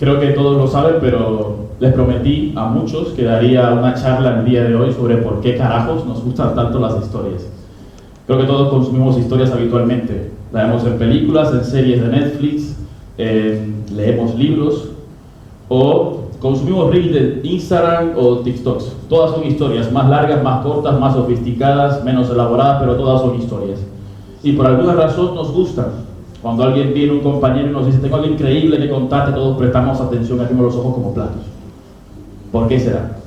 Creo que todos lo saben, pero les prometí a muchos que daría una charla el día de hoy sobre por qué carajos nos gustan tanto las historias. Creo que todos consumimos historias habitualmente. La vemos en películas, en series de Netflix, leemos libros o consumimos reels de Instagram o TikToks. Todas son historias, más largas, más cortas, más sofisticadas, menos elaboradas, pero todas son historias. Y por alguna razón nos gustan. Cuando alguien viene, un compañero, y nos dice, tengo algo increíble que contarte, todos prestamos atención y abrimos los ojos como platos. ¿Por qué será?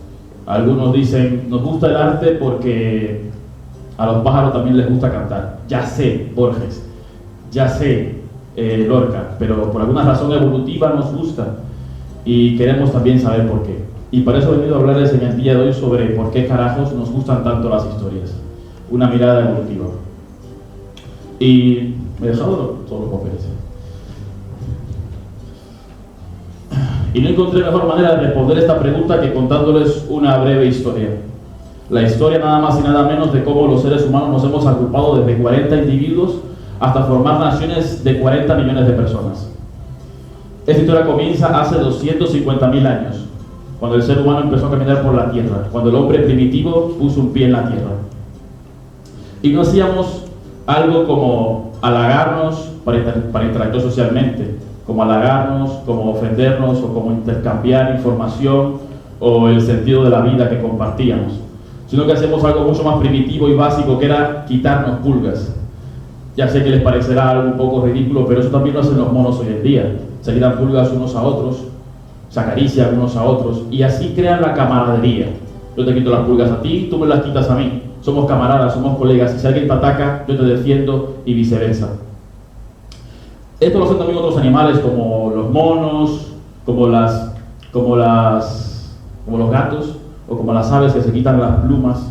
Algunos dicen, nos gusta el arte porque a los pájaros también les gusta cantar. Ya sé, Borges, ya sé, Lorca, pero por alguna razón evolutiva nos gusta y queremos también saber por qué. Y para eso he venido a hablarles en el día de hoy sobre por qué carajos nos gustan tanto las historias. Una mirada evolutiva. Y me he dejado todos los papeles. Y no encontré mejor manera de responder esta pregunta que contándoles una breve historia. La historia nada más y nada menos de cómo los seres humanos nos hemos agrupado desde 40 individuos hasta formar naciones de 40 millones de personas. Esta historia comienza hace 250.000 años, cuando el ser humano empezó a caminar por la tierra, cuando el hombre primitivo puso un pie en la tierra. Y no hacíamos algo como halagarnos para interactuar socialmente, como halagarnos, como ofendernos o como intercambiar información o el sentido de la vida que compartíamos, sino que hacemos algo mucho más primitivo y básico, que era quitarnos pulgas. Ya sé que les parecerá algo un poco ridículo, pero eso también lo hacen los monos hoy en día. Se quitan pulgas unos a otros, se acarician unos a otros y así crean la camaradería. Yo te quito las pulgas a ti, tú me las quitas a mí. Somos camaradas, somos colegas, y si alguien te ataca, yo te defiendo y viceversa. Esto lo hacen también otros animales como los monos, como los gatos o como las aves que se quitan las plumas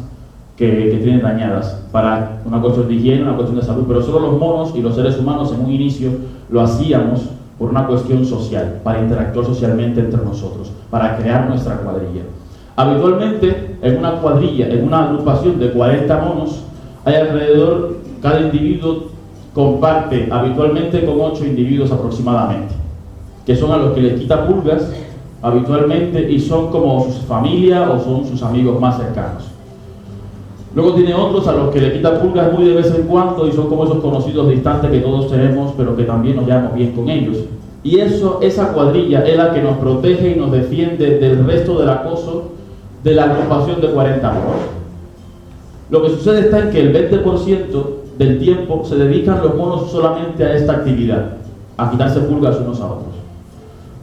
que tienen dañadas para una cuestión de higiene, una cuestión de salud, pero solo los monos y los seres humanos en un inicio lo hacíamos por una cuestión social, para interactuar socialmente entre nosotros, para crear nuestra cuadrilla. Habitualmente, en una cuadrilla, en una agrupación de 40 monos, hay alrededor, cada individuo comparte habitualmente con 8 individuos aproximadamente, que son a los que les quita pulgas habitualmente y son como su familia o son sus amigos más cercanos. Luego tiene otros a los que le quita pulgas muy de vez en cuando y son como esos conocidos distantes que todos tenemos, pero que también nos llevamos bien con ellos. Y esa cuadrilla es la que nos protege y nos defiende del resto del acoso de la agrupación de 40 monos. Lo que sucede está en que el 20% del tiempo se dedican los monos solamente a esta actividad, a quitarse pulgas unos a otros.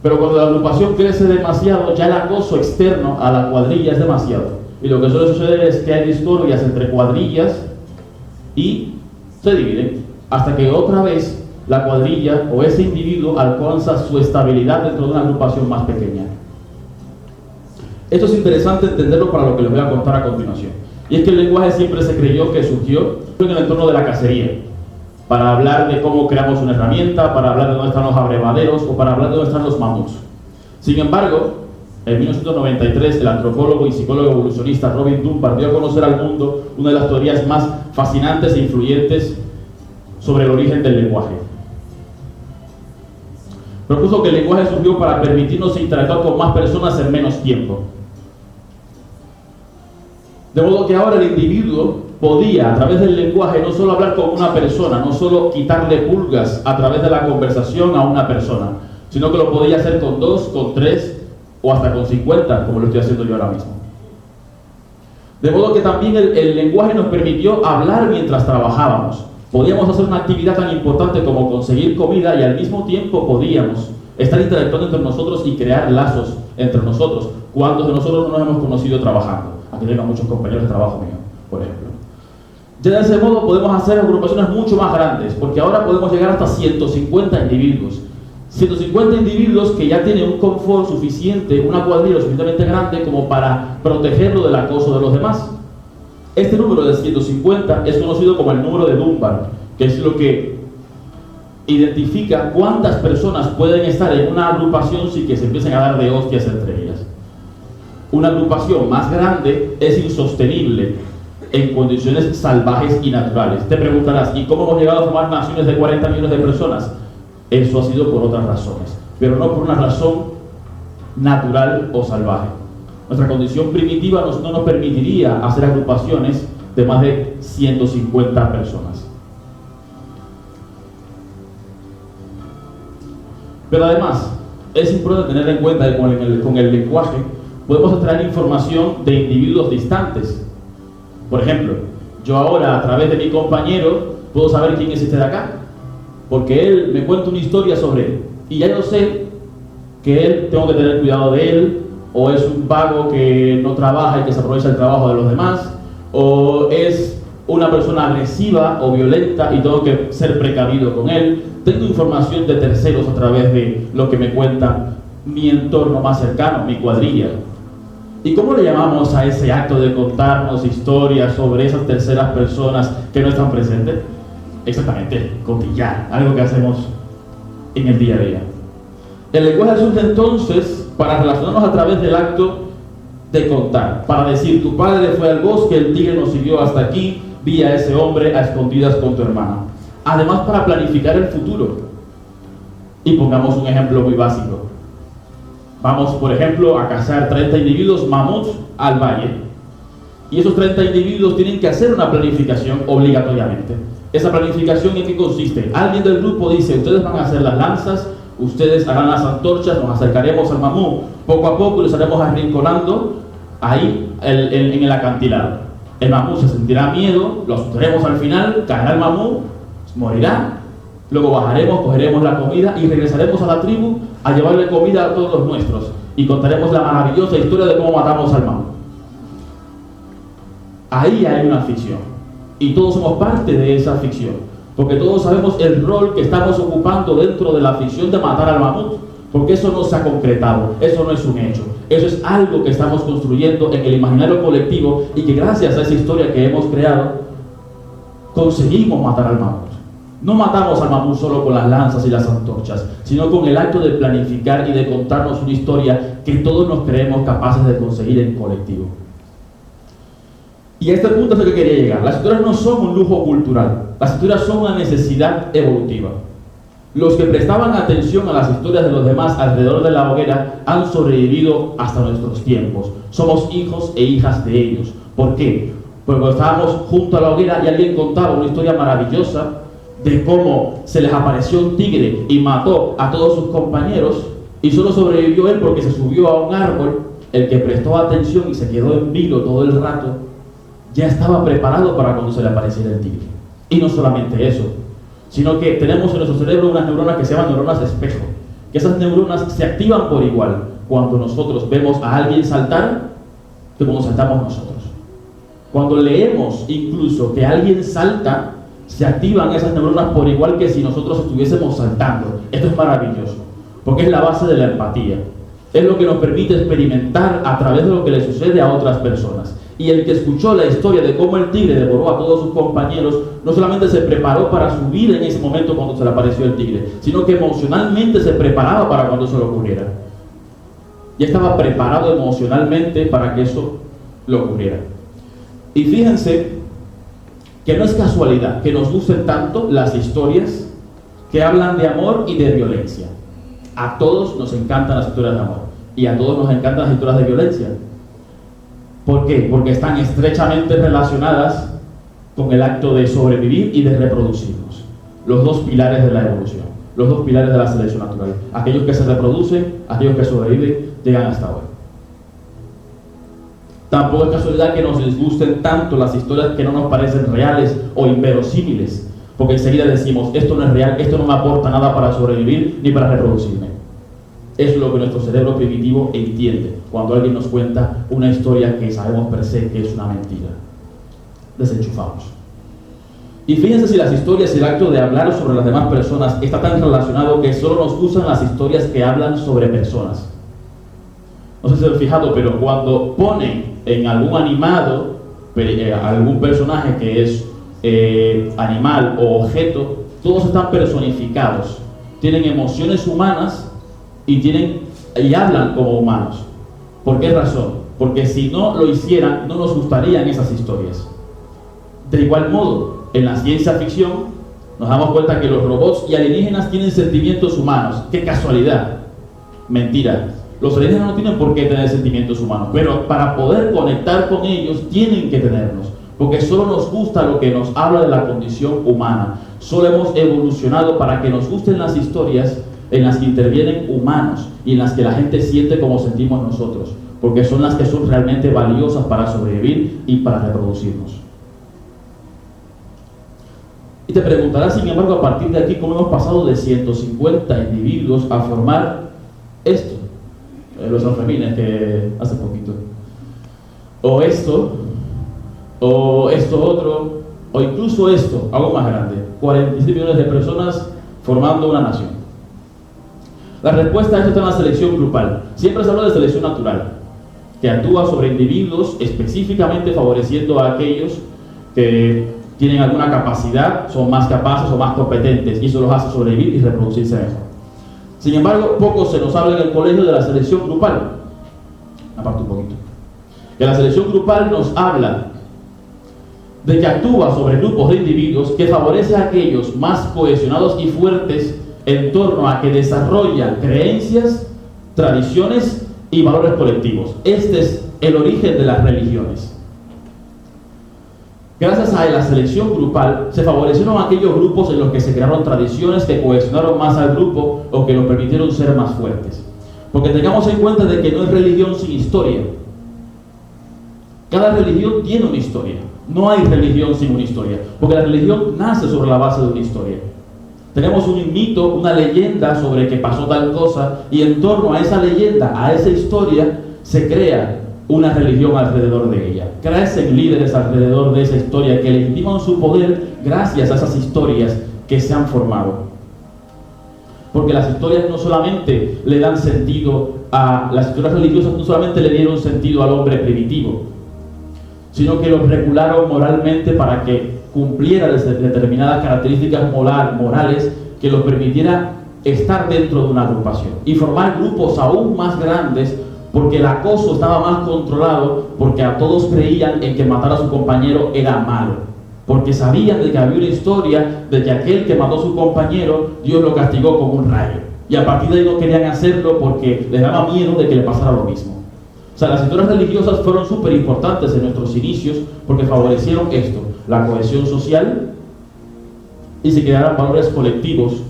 Pero cuando la agrupación crece demasiado, ya el acoso externo a la cuadrilla es demasiado. Y lo que suele suceder es que hay discordias entre cuadrillas y se dividen, hasta que otra vez la cuadrilla o ese individuo alcanza su estabilidad dentro de una agrupación más pequeña. Esto es interesante entenderlo para lo que les voy a contar a continuación. Y es que el lenguaje siempre se creyó que surgió en el entorno de la cacería, para hablar de cómo creamos una herramienta, para hablar de dónde están los abrevaderos o para hablar de dónde están los mamuts. Sin embargo, en 1993, el antropólogo y psicólogo evolucionista Robin Dunbar dio a conocer al mundo una de las teorías más fascinantes e influyentes sobre el origen del lenguaje. Propuso que el lenguaje surgió para permitirnos interactuar con más personas en menos tiempo. De modo que ahora el individuo podía, a través del lenguaje, no solo hablar con una persona, no solo quitarle pulgas a través de la conversación a una persona, sino que lo podía hacer con 2, con 3 o hasta con 50, como lo estoy haciendo yo ahora mismo. De modo que también el lenguaje nos permitió hablar mientras trabajábamos. Podíamos hacer una actividad tan importante como conseguir comida y al mismo tiempo podíamos estar interactuando entre nosotros y crear lazos entre nosotros. ¿Cuántos de nosotros no nos hemos conocido trabajando? Aquí tengo muchos compañeros de trabajo mío, por ejemplo. Ya de ese modo podemos hacer agrupaciones mucho más grandes, porque ahora podemos llegar hasta 150 individuos. 150 individuos que ya tienen un confort suficiente, una cuadrilla lo suficientemente grande como para protegerlo del acoso de los demás. Este número de 150 es conocido como el número de Dunbar, que es lo que identifica cuántas personas pueden estar en una agrupación sin que se empiecen a dar de hostias entre ellas. Una agrupación más grande es insostenible en condiciones salvajes y naturales. Te preguntarás, ¿y cómo hemos llegado a formar naciones de 40 millones de personas? Eso ha sido por otras razones, pero no por una razón natural o salvaje. Nuestra condición primitiva no nos permitiría hacer agrupaciones de más de 150 personas. Pero además, es importante tener en cuenta que con el lenguaje podemos extraer información de individuos distantes. Por ejemplo, yo ahora a través de mi compañero puedo saber quién es este de acá, porque él me cuenta una historia sobre él, y ya yo sé que él tengo que tener cuidado de él, o es un vago que no trabaja y que se aprovecha el trabajo de los demás, o es una persona agresiva o violenta y tengo que ser precavido con él. Tengo información de terceros a través de lo que me cuenta mi entorno más cercano, mi cuadrilla. ¿Y cómo le llamamos a ese acto de contarnos historias sobre esas terceras personas que no están presentes? Exactamente, cotillar, algo que hacemos en el día a día. El lenguaje surge entonces para relacionarnos a través del acto de contar, para decir: tu padre fue al bosque, el tigre nos siguió hasta aquí, vi a ese hombre a escondidas con tu hermana. Además, para planificar el futuro. Y pongamos un ejemplo muy básico. Vamos, por ejemplo, a cazar 30 individuos mamuts al valle. Y esos 30 individuos tienen que hacer una planificación obligatoriamente. ¿Esa planificación en qué consiste? Alguien del grupo dice: ustedes van a hacer las lanzas, ustedes harán las antorchas, nos acercaremos al mamut poco a poco y los haremos arrinconando ahí en el acantilado. El mamut se sentirá miedo, lo asustaremos al final, caerá el mamut, morirá, luego bajaremos, cogeremos la comida y regresaremos a la tribu a llevarle comida a todos los nuestros y contaremos la maravillosa historia de cómo matamos al mamut. Ahí hay una ficción y todos somos parte de esa ficción, porque todos sabemos el rol que estamos ocupando dentro de la ficción de matar al mamut, porque eso no se ha concretado, eso no es un hecho, eso es algo que estamos construyendo en el imaginario colectivo y que gracias a esa historia que hemos creado conseguimos matar al mamut. No matamos al mamut solo con las lanzas y las antorchas, sino con el acto de planificar y de contarnos una historia que todos nos creemos capaces de conseguir en colectivo. Y a este punto es el que quería llegar. Las historias no son un lujo cultural, las historias son una necesidad evolutiva. Los que prestaban atención a las historias de los demás alrededor de la hoguera han sobrevivido hasta nuestros tiempos. Somos hijos e hijas de ellos. ¿Por qué? Porque cuando estábamos junto a la hoguera y alguien contaba una historia maravillosa de cómo se les apareció un tigre y mató a todos sus compañeros y solo sobrevivió él porque se subió a un árbol, el que prestó atención y se quedó en vilo todo el rato, ya estaba preparado para cuando se le apareciera el tigre. Y no solamente eso, sino que tenemos en nuestro cerebro unas neuronas que se llaman neuronas espejo, que esas neuronas se activan por igual cuando nosotros vemos a alguien saltar que cuando saltamos nosotros. Cuando leemos incluso que alguien salta, se activan esas neuronas por igual que si nosotros estuviésemos saltando. Esto es maravilloso, porque es la base de la empatía. Es lo que nos permite experimentar a través de lo que le sucede a otras personas. Y el que escuchó la historia de cómo el tigre devoró a todos sus compañeros, no solamente se preparó para subir en ese momento cuando se le apareció el tigre, sino que emocionalmente se preparaba para cuando eso le ocurriera. Ya estaba preparado emocionalmente para que eso le ocurriera. Y fíjense que no es casualidad que nos gusten tanto las historias que hablan de amor y de violencia. A todos nos encantan las historias de amor y a todos nos encantan las historias de violencia. ¿Por qué? Porque están estrechamente relacionadas con el acto de sobrevivir y de reproducirnos. Los dos pilares de la evolución, los dos pilares de la selección natural. Aquellos que se reproducen, aquellos que sobreviven, llegan hasta hoy. Tampoco es casualidad que nos disgusten tanto las historias que no nos parecen reales o inverosímiles, porque enseguida decimos: esto no es real, esto no me aporta nada para sobrevivir ni para reproducirme. Es lo que nuestro cerebro primitivo entiende cuando alguien nos cuenta una historia que sabemos per se que es una mentira. Desenchufamos. Y fíjense si las historias y el acto de hablar sobre las demás personas está tan relacionado que solo nos usan las historias que hablan sobre personas. No sé si se han fijado, pero cuando ponen en algún animado, algún personaje que es animal o objeto, todos están personificados, tienen emociones humanas y hablan como humanos. ¿Por qué razón? Porque si no lo hicieran, no nos gustarían esas historias. De igual modo, en la ciencia ficción nos damos cuenta que los robots y alienígenas tienen sentimientos humanos. ¡Qué casualidad! Mentira. Los alienígenas no tienen por qué tener sentimientos humanos, pero para poder conectar con ellos tienen que tenerlos, porque solo nos gusta lo que nos habla de la condición humana. Solo hemos evolucionado para que nos gusten las historias en las que intervienen humanos y en las que la gente siente como sentimos nosotros, porque son las que son realmente valiosas para sobrevivir y para reproducirnos. Y te preguntarás, sin embargo, a partir de aquí, cómo hemos pasado de 150 individuos a formar esto, los Sanfermines que hace poquito, o esto otro, o incluso esto, algo más grande, 47 millones de personas formando una nación. La respuesta a esto está en la selección grupal. Siempre se habla de selección natural, que actúa sobre individuos específicamente favoreciendo a aquellos que tienen alguna capacidad, son más capaces o más competentes, y eso los hace sobrevivir y reproducirse mejor. Sin embargo, poco se nos habla en el colegio de la selección grupal. Aparte un poquito. Que la selección grupal nos habla de que actúa sobre grupos de individuos que favorece a aquellos más cohesionados y fuertes en torno a que desarrollan creencias, tradiciones y valores colectivos. Este es el origen de las religiones. Gracias a la selección grupal se favorecieron aquellos grupos en los que se crearon tradiciones que cohesionaron más al grupo o que los permitieron ser más fuertes. Porque tengamos en cuenta de que no es religión sin historia. Cada religión tiene una historia. No hay religión sin una historia, porque la religión nace sobre la base de una historia. Tenemos un mito, una leyenda sobre que pasó tal cosa, y en torno a esa leyenda, a esa historia, se crea una religión alrededor de ella. Crecen líderes alrededor de esa historia que legitiman su poder gracias a esas historias que se han formado. Porque las historias no solamente le dan sentido las historias religiosas no solamente le dieron sentido al hombre primitivo, sino que los regularon moralmente para que cumpliera determinadas características morales que los permitiera estar dentro de una agrupación y formar grupos aún más grandes, porque el acoso estaba más controlado, porque a todos creían en que matar a su compañero era malo, porque sabían de que había una historia de que aquel que mató a su compañero, Dios lo castigó con un rayo, y a partir de ahí no querían hacerlo porque les daba miedo de que le pasara lo mismo. O sea, las historias religiosas fueron súper importantes en nuestros inicios porque favorecieron esto, la cohesión social, y se crearan valores colectivos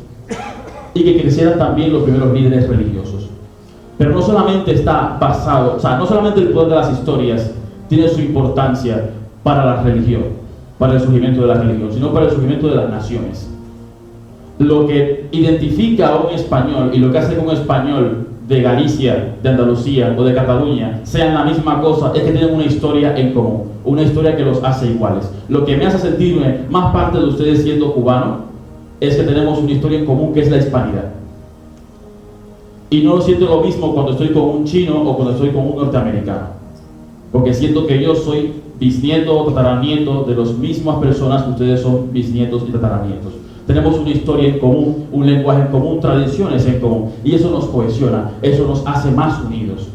y que crecieran también los primeros líderes religiosos. Pero no solamente está basado, o sea, no solamente el poder de las historias tiene su importancia para la religión, para el surgimiento de la religión, sino para el surgimiento de las naciones. Lo que identifica a un español y lo que hace que un español de Galicia, de Andalucía o de Cataluña sean la misma cosa es que tienen una historia en común, una historia que los hace iguales. Lo que me hace sentirme más parte de ustedes siendo cubano es que tenemos una historia en común, que es la hispanidad. Y no lo siento lo mismo cuando estoy con un chino o cuando estoy con un norteamericano, porque siento que yo soy bisnieto o tataranieto de las mismas personas que ustedes son bisnietos y tataranietos. Tenemos una historia en común, un lenguaje en común, tradiciones en común, y eso nos cohesiona, eso nos hace más unidos.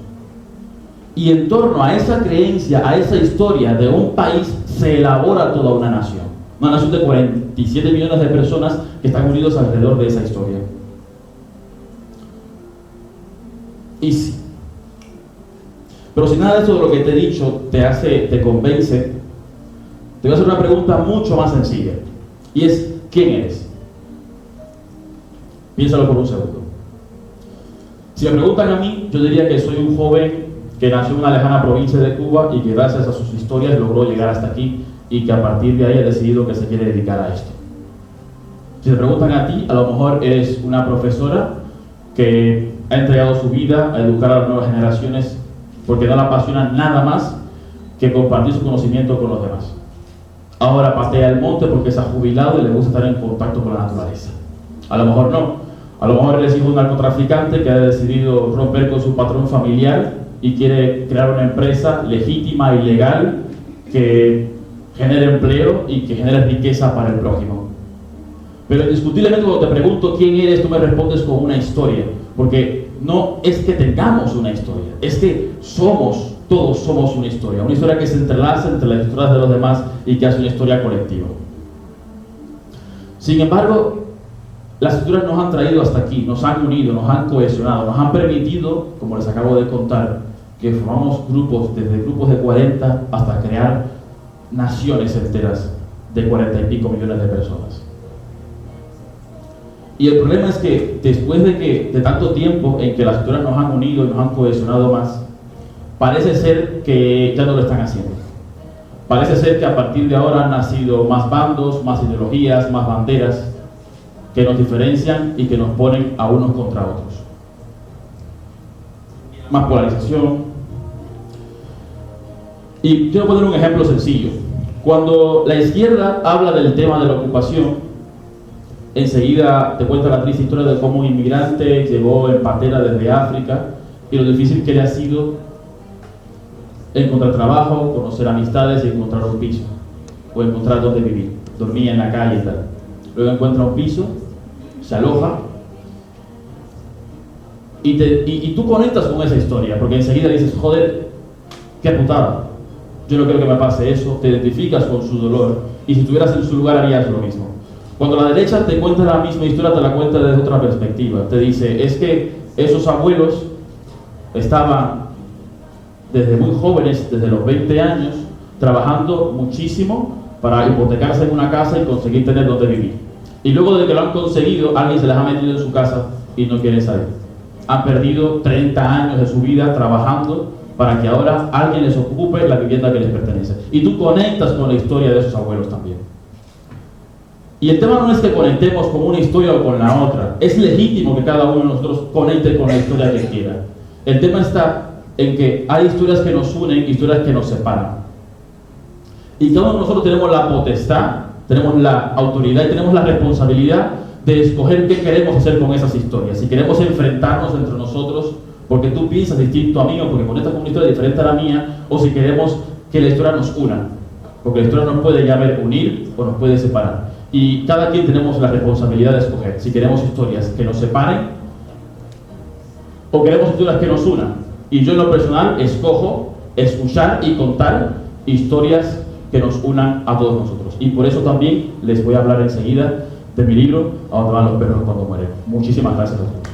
Y en torno a esa creencia, a esa historia de un país, se elabora toda una nación de 47 millones de personas que están unidos alrededor de esa historia. Y sí. Pero si nada de eso de lo que te he dicho te convence, te voy a hacer una pregunta mucho más sencilla, y es: ¿quién eres? Piénsalo por un segundo. Si me preguntan a mí, yo diría que soy un joven que nació en una lejana provincia de Cuba y que gracias a sus historias logró llegar hasta aquí y que a partir de ahí ha decidido que se quiere dedicar a esto. Si te preguntan a ti, a lo mejor eres una profesora que ha entregado su vida a educar a las nuevas generaciones porque no le apasiona nada más que compartir su conocimiento con los demás. Ahora patea el monte porque se ha jubilado y le gusta estar en contacto con la naturaleza. A lo mejor no. A lo mejor eres hijo de un narcotraficante que ha decidido romper con su patrón familiar y quiere crear una empresa legítima y legal que genere empleo y que genere riqueza para el prójimo. Pero indiscutiblemente cuando te pregunto quién eres, tú me respondes con una historia, porque no es que tengamos una historia, es que todos somos una historia que se entrelaza entre las historias de los demás y que hace una historia colectiva. Sin embargo, Las escrituras nos han traído hasta aquí, nos han unido, nos han cohesionado, nos han permitido, como les acabo de contar, que formamos grupos, desde grupos de 40 hasta crear naciones enteras de 40 y pico millones de personas. Y el problema es que después de tanto tiempo en que las escrituras nos han unido y nos han cohesionado más, parece ser que ya no lo están haciendo. Parece ser que a partir de ahora han nacido más bandos, más ideologías, más banderas que nos diferencian y que nos ponen a unos contra otros. Más polarización. Y quiero poner un ejemplo sencillo. Cuando la izquierda habla del tema de la ocupación, enseguida te cuenta la triste historia de cómo un inmigrante llegó en patera desde África y lo difícil que le ha sido encontrar trabajo, conocer amistades y encontrar un piso, o encontrar dónde vivir. Dormía en la calle y tal. Luego encuentra un piso, se aloja y tú conectas con esa historia, porque enseguida dices, joder, qué putada, yo no quiero que me pase eso. Te identificas con su dolor y si estuvieras en su lugar harías lo mismo. Cuando la derecha te cuenta la misma historia, te la cuenta desde otra perspectiva. Te dice, es que esos abuelos estaban desde muy jóvenes, desde los 20 años, trabajando muchísimo para hipotecarse en una casa y conseguir tener donde vivir. Y luego de que lo han conseguido, alguien se les ha metido en su casa y no quieren salir. Han perdido 30 años de su vida trabajando para que ahora alguien les ocupe la vivienda que les pertenece. Y tú conectas con la historia de esos abuelos también. Y el tema no es que conectemos con una historia o con la otra. Es legítimo que cada uno de nosotros conecte con la historia que quiera. El tema está en que hay historias que nos unen y historias que nos separan. Y cada uno de nosotros tenemos la potestad, tenemos la autoridad y tenemos la responsabilidad de escoger qué queremos hacer con esas historias. Si queremos enfrentarnos entre nosotros porque tú piensas distinto a mí o porque conectas con una historia diferente a la mía, o si queremos que la historia nos una, porque la historia nos puede ya ver unir o nos puede separar. Y cada quien tenemos la responsabilidad de escoger si queremos historias que nos separen o queremos historias que nos unan. Y yo en lo personal escojo escuchar y contar historias que nos unan a todos nosotros. Y por eso también les voy a hablar enseguida de mi libro, A dónde van los perros cuando mueren. Muchísimas gracias a todos.